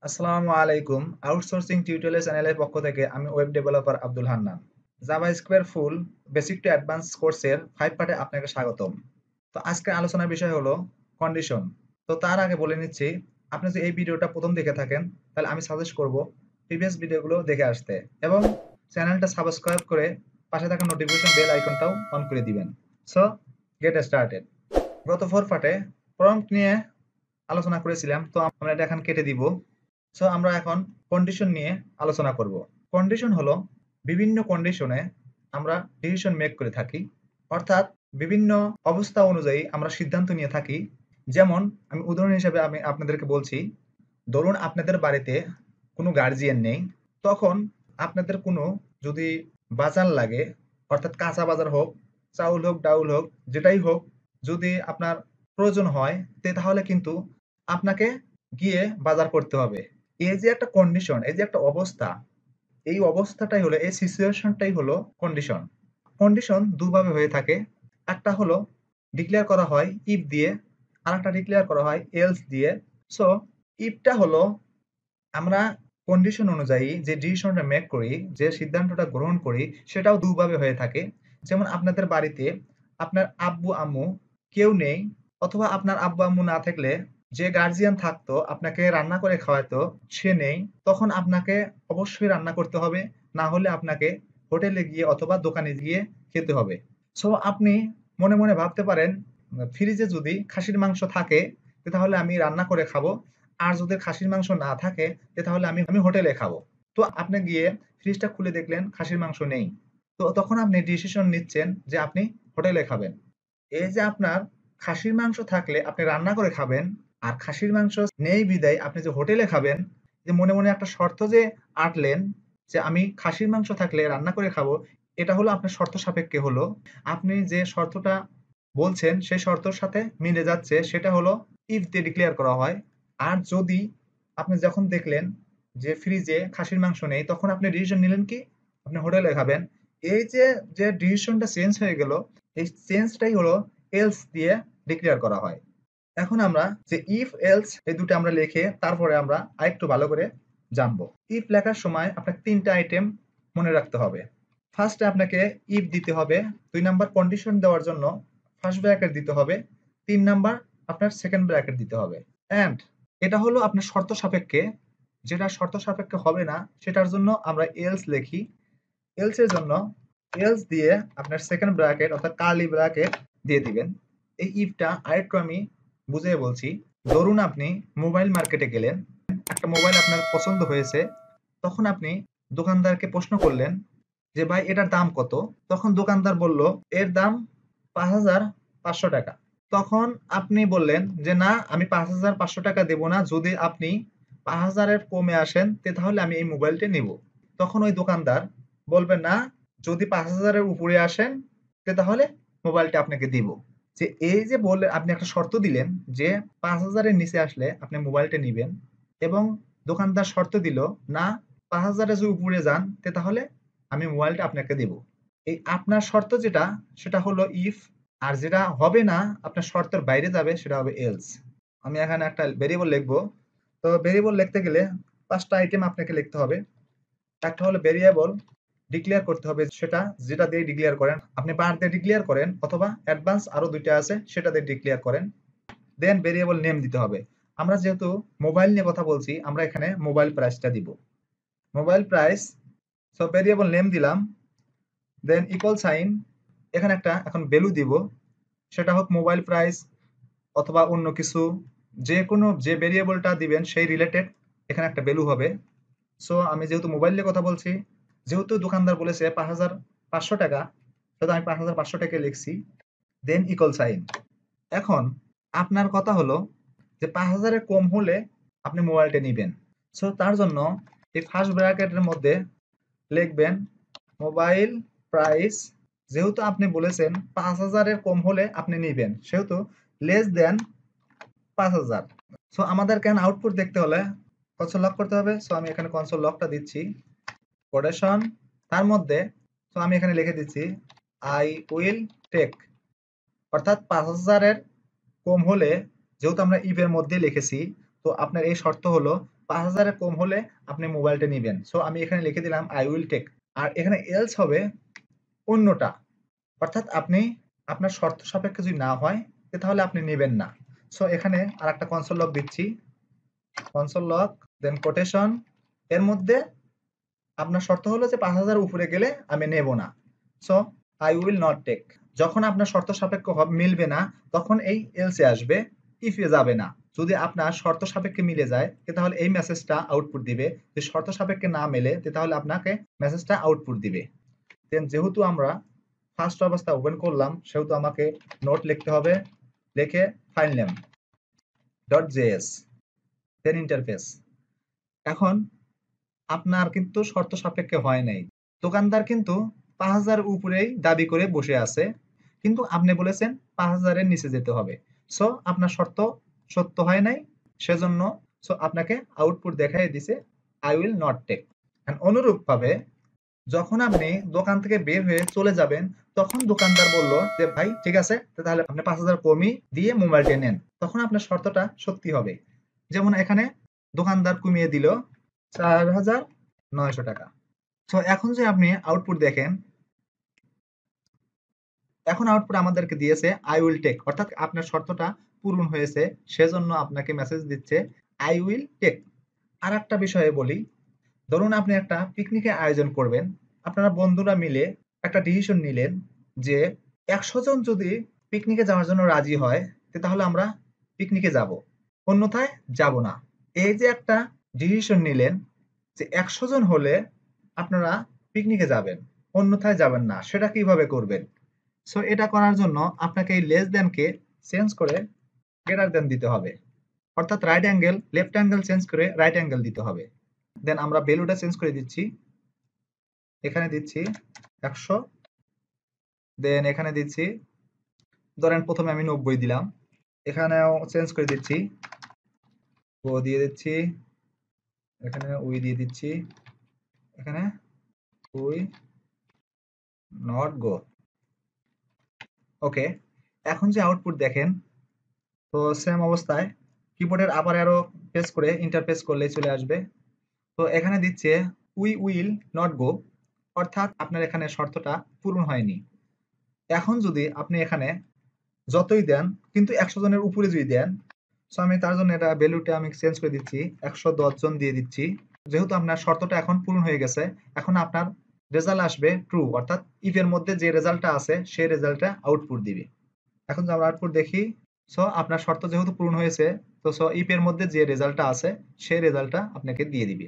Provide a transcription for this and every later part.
আসসালামু আলাইকুম। Outsourcing tutorial চ্যানেলের পক্ষ থেকে আমি web developer Abdul Hannan. Java square full basic to advance কোর্সের 5 পার্টে আপনাকে স্বাগতম। তো আজকের আলোচনার বিষয় হলো কন্ডিশন। তো তার আগে বলে নিচ্ছি, আপনি যদি এই ভিডিওটা প্রথম দেখে থাকেন তাহলে আমি সাজেস্ট করব প্রিভিয়াস ভিডিওগুলো দেখে আসতে এবং চ্যানেলটা সাবস্ক্রাইব করে পাশে থাকা নোটিফিকেশন বেল আইকনটাও অন করে দিবেন। So get started. গত 4 পার্টে প্রম্পট নিয়ে আলোচনা করেছিলাম, তো আমরা এটা এখন কেটে দিব। সো আমরা এখন কন্ডিশন নিয়ে আলোচনা করব। কন্ডিশন হলো বিভিন্ন কন্ডিশনে আমরা ডিসিশন মেক করে থাকি, অর্থাৎ বিভিন্ন অবস্থা অনুযায়ী আমরা সিদ্ধান্ত নিয়ে থাকি। যেমন আমি উদাহরণ হিসেবে আমি আপনাদেরকে বলছি, ধরুন আপনাদের বাড়িতে কোনো গার্জিয়ান নেই, তখন আপনাদের কোনো যদি বাজার লাগে, অর্থাৎ কাঁচা বাজার হোক, চাউল হোক, ডাউল হোক, যেটাই হোক, যদি আপনার প্রয়োজন হয় তাহলে কিন্তু আপনাকে গিয়ে বাজার করতে হবে। এই যে একটা কন্ডিশন, এই যে একটা অবস্থা, এই অবস্থাটাই হলো, এই সিচুয়েশনটাই হলো কন্ডিশন। কন্ডিশন দুভাবে হয়ে থাকে। একটা হলো ডিক্লেয়ার করা হয় ইফ দিয়ে, আর একটা ডিক্লেয়ার করা হয় এলস দিয়ে। সো ইফটা হলো আমরা কন্ডিশন অনুযায়ী যে ডিসিশনটা মেক করি, যে সিদ্ধান্তটা গ্রহণ করি, সেটাও দুভাবে হয়ে থাকে। যেমন আপনাদের বাড়িতে আপনার আব্বু আম্মু কেউ নেই, অথবা আপনার আব্বু আম্মু না থাকলে যে গার্জিয়ান থাকতো আপনাকে রান্না করে খাওয়াতো সে নেই, তখন আপনাকে অবশ্যই রান্না করতে হবে, না হলে আপনাকে হোটেলে গিয়ে অথবা দোকানে গিয়ে খেতে হবে। সো আপনি মনে মনে ভাবতে পারেন, ফ্রিজে যদি খাসির মাংস থাকে তাহলে আমি রান্না করে খাবো, আর যদি খাসির মাংস না থাকে তাহলে আমি আমি হোটেলে খাবো। তো আপনি গিয়ে ফ্রিজটা খুলে দেখলেন খাসির মাংস নেই, তো তখন আপনি ডিসিশন নিচ্ছেন যে আপনি হোটেলে খাবেন। এই যে আপনার খাসির মাংস থাকলে আপনি রান্না করে খাবেন, আর খাসির মাংস নেই বিদায় আপনি যে হোটেলে খাবেন, যে মনে মনে একটা শর্ত যে আটলেন যে আমি খাসির মাংস থাকলে রান্না করে খাবো, এটা হলো আপনার শর্ত সাপেক্ষে হলো। আপনি যে শর্তটা বলছেন সেই শর্তর সাথে মিলে যাচ্ছে, সেটা হলো ইফ দিয়ে ডিক্লেয়ার করা হয়। আর যদি আপনি যখন দেখলেন যে ফ্রিজে খাসির মাংস নেই, তখন আপনি ডিসিশন নিলেন কি আপনি হোটেলে খাবেন। এই যে যে ডিসিশনটা চেঞ্জ হয়ে গেল, এই চেঞ্জটাই হলো এলস দিয়ে ডিক্লেয়ার করা হয়। এখন আমরা যে ইফ এলস এই দুটো আমরা লিখে তারপরে আমরা আরেকটু ভালো করে জানবো। ইফ লেখার সময় আপনাকে 3টা আইটেম মনে রাখতে হবে। ফার্স্টে আপনাকে ইফ দিতে হবে, 2 নাম্বার কন্ডিশন দেওয়ার জন্য ফার্স্ট ব্র্যাকেট দিতে হবে, 3 নাম্বার আপনার সেকেন্ড ব্র্যাকেট দিতে হবে। এন্ড এটা হলো আপনার শর্ত সাপেক্ষে, যেটা শর্ত সাপেক্ষে হবে না সেটার জন্য আমরা এলস লিখি। এলস এর জন্য এলস দিয়ে আপনার সেকেন্ড ব্র্যাকেট অর্থাৎ কার্লি ব্র্যাকেট দিয়ে দিবেন। এই ইফটা আরেকটু আমি বুঝিয়ে বলছি। ধরুন আপনি মোবাইল মার্কেটে গেলেন, একটা মোবাইল আপনার পছন্দ হয়েছে, তখন আপনি দোকানদারকে প্রশ্ন করলেন যে ভাই এটার দাম কত? তখন দোকানদার বলল এর দাম ৫,৫০০ টাকা। তখন আপনি বললেন যে না, আমি ৫,৫০০ টাকা দেব না, যদি আপনি ৫,০০০ এর কমে আসেন তাহলে আমি এই মোবাইলটা নিব। তখন ওই দোকানদার বলবে না, যদি ৫,০০০ এর উপরে আসেন তাহলে মোবাইলটা আপনাকে দিব। যে এই যে বললেন, আপনি একটা শর্ত দিলেন যে ৫,০০০ এর নিচে আসলে আপনি মোবাইলটা নিবেন, এবং দোকানদার শর্ত দিল না, ৫,০০০ এর যদি উপরে যান তাহলে আমি মোবাইলটা আপনাকে দিব। এই আপনার শর্ত যেটা সেটা হলো ইফ, আর যেটা হবে না, আপনার শর্তের বাইরে যাবে, সেটা হবে এলস। আমি এখানে একটা ভেরিয়েবল লিখবো। তো ভেরিয়েবল লিখতে গেলে 5টা আইটেম আপনাকে লিখতে হবে। একটা হলো ভেরিয়েবল ডিক্লেয়ার করতে হবে, সেটা যেটা দিয়ে ডিক্লেয়ার করেন, আপনি বার দিয়ে ডিক্লেয়ার করেন অথবা অ্যাডভান্স আরো 2টা আছে সেটা দিয়ে ডিক্লেয়ার করেন। দেন ভেরিয়েবল নেম দিতে হবে। আমরা যেহেতু মোবাইল নিয়ে কথা বলছি, আমরা এখানে মোবাইল প্রাইসটা দিব, mobile price. So variable name দিলাম, দেন ইকুয়াল সাইন, এখানে একটা এখন ভ্যালু দিব, সেটা হোক মোবাইল প্রাইস অথবা অন্য কিছু, যে কোনো যে ভেরিয়েবলটা দিবেন সেই রিলেটেড এখানে একটা ভ্যালু হবে। সো আমি যেহেতু মোবাইল নিয়ে কথা বলছি, যেহেতু দোকানদার বলেছে ৫,৫০০ টাকা, তো আমি ৫,৫০০ টাকা লিখছি, দেন ইকুয়াল সাইন। এখন আপনার কথা হলো যে ৫,০০০ এর কম হলে আপনি মোবাইলটা নিবেন। সো তার জন্য এই ফার্স্ট ব্র্যাকেটের মধ্যে লিখবেন মোবাইল প্রাইস, যেহেতু আপনি বলেছেন ৫,০০০ এর কম হলে আপনি নিবেন, সেহেতু লেস দেন ৫,০০০। সো আমাদের কেন আউটপুট দেখতে হলে কনসোল লক করতে হবে। সো আমি এখানে কনসোল লকটা দিচ্ছি, কোটেশন, তার মধ্যে সো আমি এখানে লিখে দিচ্ছি আই উইল টেক, অর্থাৎ ৫,০০০ এর কম হলে, যেহেতু আমরা ইফ এর মধ্যে লিখেছি, তো আপনার এই শর্ত হলো 5000 এর কম হলে আপনি মোবাইলটা নিবেন। সো আমি এখানে লিখে দিলাম আই উইল টেক। আর এখানে এলস হবে অন্যটা। অর্থাৎ আপনি আপনার শর্ত সাপেক্ষে যদি না হয় তাহলে আপনি নিবেন না। সো এখানে আরেকটা কনসোল লগ দিচ্ছি। কনসোল লগ দেন কোটেশন এর মধ্যে আপনার শর্ত হলো যে 5000 উপরে গেলে আমি নেব না। So I will not take. যখন আপনার শর্ত সাপেক্ষ মিলবে না তখন এই এলসে আসবে, ইফে যাবে না। যদি আপনার শর্ত সাপেক্ষে মিলে যায় তাহলে এই মেসেজটা আউটপুট দিবে। যদি শর্ত সাপেক্ষে না মেলে তাহলে আপনাকে মেসেজটা আউটপুট দিবে। দেন যেহেতু আমরা ফার্স্ট অবস্থা ওপেন করলাম সেহেতু আমাকে নোট লিখতে হবে। লিখে ফাইল নেম ডট জেএস দেন ইন্টারফেস। এখন আপনার কিন্তু শর্ত সাপেক্ষে হয় নাই। দোকানদার কিন্তু 5000 উপরেই দাবি করে বসে আছে, কিন্তু আপনি বলেছেন 5000 এর নিচে যেতে হবে। সো আপনার শর্ত সত্য হয় নাই, সেজন্য আপনাকে আউটপুট দেখাই দিছে আই উইল নট টেক। অনুরূপ ভাবে যখন আপনি দোকান থেকে বের হয়ে চলে যাবেন তখন দোকানদার বলল যে ভাই ঠিক আছে তাহলে আপনি 5000 কমই দিয়ে মোবাইলটা নেন, তখন আপনার শর্তটা সত্যি হবে। যেমন এখানে দোকানদার কমিয়ে দিল 4900 টাকা। তো এখন যে আপনি আউটপুট দেখেন, এখন আউটপুট আমাদেরকে দিয়েছে আই উইল টেক, অর্থাৎ আপনার শর্তটা পূরণ হয়েছে, সেজন্য আপনাকে মেসেজ দিচ্ছে আই উইল টেক। আর একটা বিষয়ে বলি, ধরুন আপনি একটা পিকনিকের আয়োজন করবেন, আপনারা বন্ধুরা মিলে একটা ডিসিশন নিলেন যে 100 জন যদি পিকনিকে যাওয়ার জন্য রাজি হয় তাহলে আমরা পিকনিকে যাব, অন্যথায় যাব না। এই যে একটা ডিসিশন নিলেন যে 100 জন হলে আপনারা পিকনিকে যাবেন, অন্যথায় যাবেন না, সেটা কিভাবে করবেন? সো এটা করার জন্য আপনাকে এই লেস দ্যান কে চেঞ্জ করে গ্রেটার দ্যান দিতে হবে, অর্থাৎ right angle left angle change করে রাইট অ্যাঙ্গেল দিতে হবে। দেন আমরা ভ্যালুটা চেঞ্জ করে দিচ্ছি, এখানে দিচ্ছি 100, দেন এখানে দিচ্ছি ধরেন প্রথমে আমি 90 দিলাম, এখানেও চেঞ্জ করে দিচ্ছি, ও দিয়ে দিচ্ছি, এখানে উই দিয়ে দিচ্ছি, এখানে উই নট গো। ওকে, এখন যে আউটপুট দেখেন, তো সেম অবস্থায় কিবোর্ডের আবার অ্যারো প্রেস করে ইন্টার প্রেস করলেই চলে আসবে। তো এখানে দিচ্ছে উই উইল নট গো, অর্থাৎ আপনার এখানে শর্তটা পূরণ হয়নি। এখন যদি আপনি এখানে যতই দেন কিন্তু 100 জনের উপরে যদি দেন, সো আমি তার জন্য এটা ভ্যালুটা আমি চেঞ্জ করে দিচ্ছি, 110 জন দিয়ে দিচ্ছি। যেহেতু আপনার শর্তটা এখন পূরণ হয়ে গেছে, এখন আপনার রেজাল্ট আসবে ট্রু, অর্থাৎ ইফ এর মধ্যে যে রেজাল্টটা আছে সেই রেজাল্টটা আউটপুট দিবে। এখন যদি আমরা আউটপুট দেখি, সো আপনার শর্ত যেহেতু পূরণ হয়েছে, তো সো ইফ এর মধ্যে যে রেজাল্টটা আছে সেই রেজাল্টটা আপনাকে দিয়ে দিবে।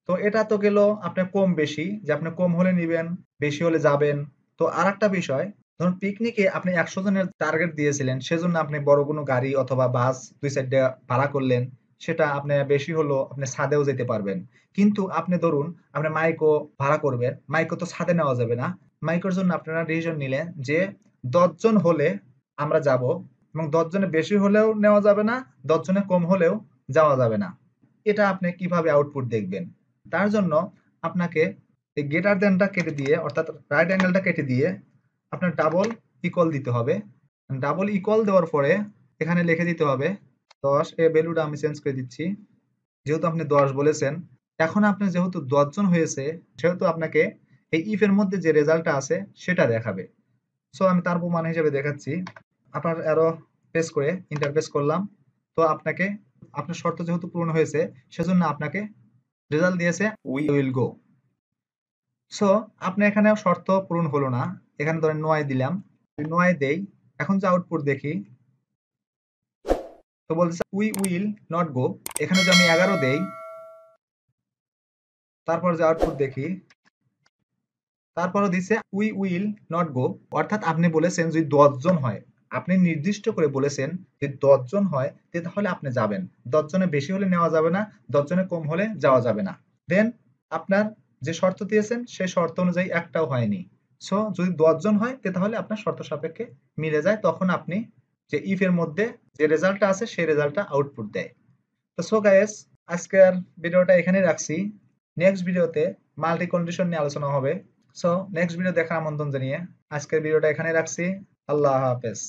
তো এটা তো গেল আপনার কম বেশি, যে আপনি কম হলে নিবেন, বেশি হলে যাবেন। তো আরেকটা বিষয়, ধরুন পিকনিকে আপনি 100 জনের টার্গেট দিয়েছিলেন, সেজন্য আপনি বড় কোনো গাড়ি অথবা বাস 2-4টা ভাড়া করলেন, সেটা আপনি বেশি হলো আপনি ছাদেও যেতে পারবেন। কিন্তু আপনি ধরুন আপনি মাইকো ভাড়া করবেন, মাইকো তো ছাদে নেওয়া যাবে না। মাইকোর জন্য আপনারা ডিসিশন নিলেন যে 10 জন হলে আমরা যাব, এবং 10 জনের বেশি হলেও নেওয়া যাবে না, 10 জনের কম হলেও যাওয়া যাবে না। এটা আপনি কিভাবে আউটপুট দেখবেন? তার জন্য আপনাকে এই গ্রেটার দ্যানটা কেটে দিয়ে, অর্থাৎ রাইট অ্যাঙ্গেলটা কেটে দিয়ে আপনার ডাবল ইকুয়াল দিতে হবে। ডাবল ইকুয়াল দেওয়ার পরে এখানে লিখে দিতে হবে 10, এই ভ্যালুটা আমি চেঞ্জ করে দিচ্ছি। যেহেতু আপনি 10 বলেছেন, এখন আপনি যেহেতু 10 জন হয়েছে, সেহেতু আপনাকে এই ইফ এর মধ্যে যে রেজাল্টটা আছে সেটা দেখাবে। সো আমি তার প্রমাণ হিসেবে দেখাচ্ছি। আপনার অ্যারো প্রেস করে ইন্টার প্রেস করলাম। তো আপনাকে আপনার শর্ত যেহেতু পূরণ হয়েছে, সেজন্য আপনাকে রেজাল্ট দিয়েছে উই উইল গো। সো আপনি এখানে শর্ত পূরণ হলো না, এখানে ধরেন 9 দিলাম, 9 দেই। এখন যে আউটপুট দেখি, তো বলতেছে উই উইল নট গো। এখানে যদি আমি 11 দেই, তারপর যে আউটপুট দেখি, তারপরও দিছে উই উইল নট গো, অর্থাৎ আপনি বলেছেন যদি 10 জন হয়, আপনি নির্দিষ্ট করে বলেছেন যে 10 জন হয় তাহলে আপনি যাবেন, 10 জনের বেশি হলে নেওয়া যাবে না, 10 জনের কম হলে যাওয়া যাবে না। দেন আপনার যে শর্ত দিয়েছেন সেই শর্ত অনুযায়ী একটাও হয়নি। সো যদি 10 জন হয় তাহলে আপনার শর্ত সাপেক্ষে মিলে যায়, তখন আপনি যে ইফ এর মধ্যে যে রেজাল্টটা আছে সেই রেজাল্টটা আউটপুট দেয়। তো সো গাইস, আজকের ভিডিওটা এখানেই রাখছি। নেক্সট ভিডিওতে মাল্টি কন্ডিশন নিয়ে আলোচনা হবে। সো নেক্সট ভিডিও দেখার আমন্ত্রণ জানিয়ে আজকের ভিডিওটা এখানেই রাখছি। আল্লাহ হাফেজ।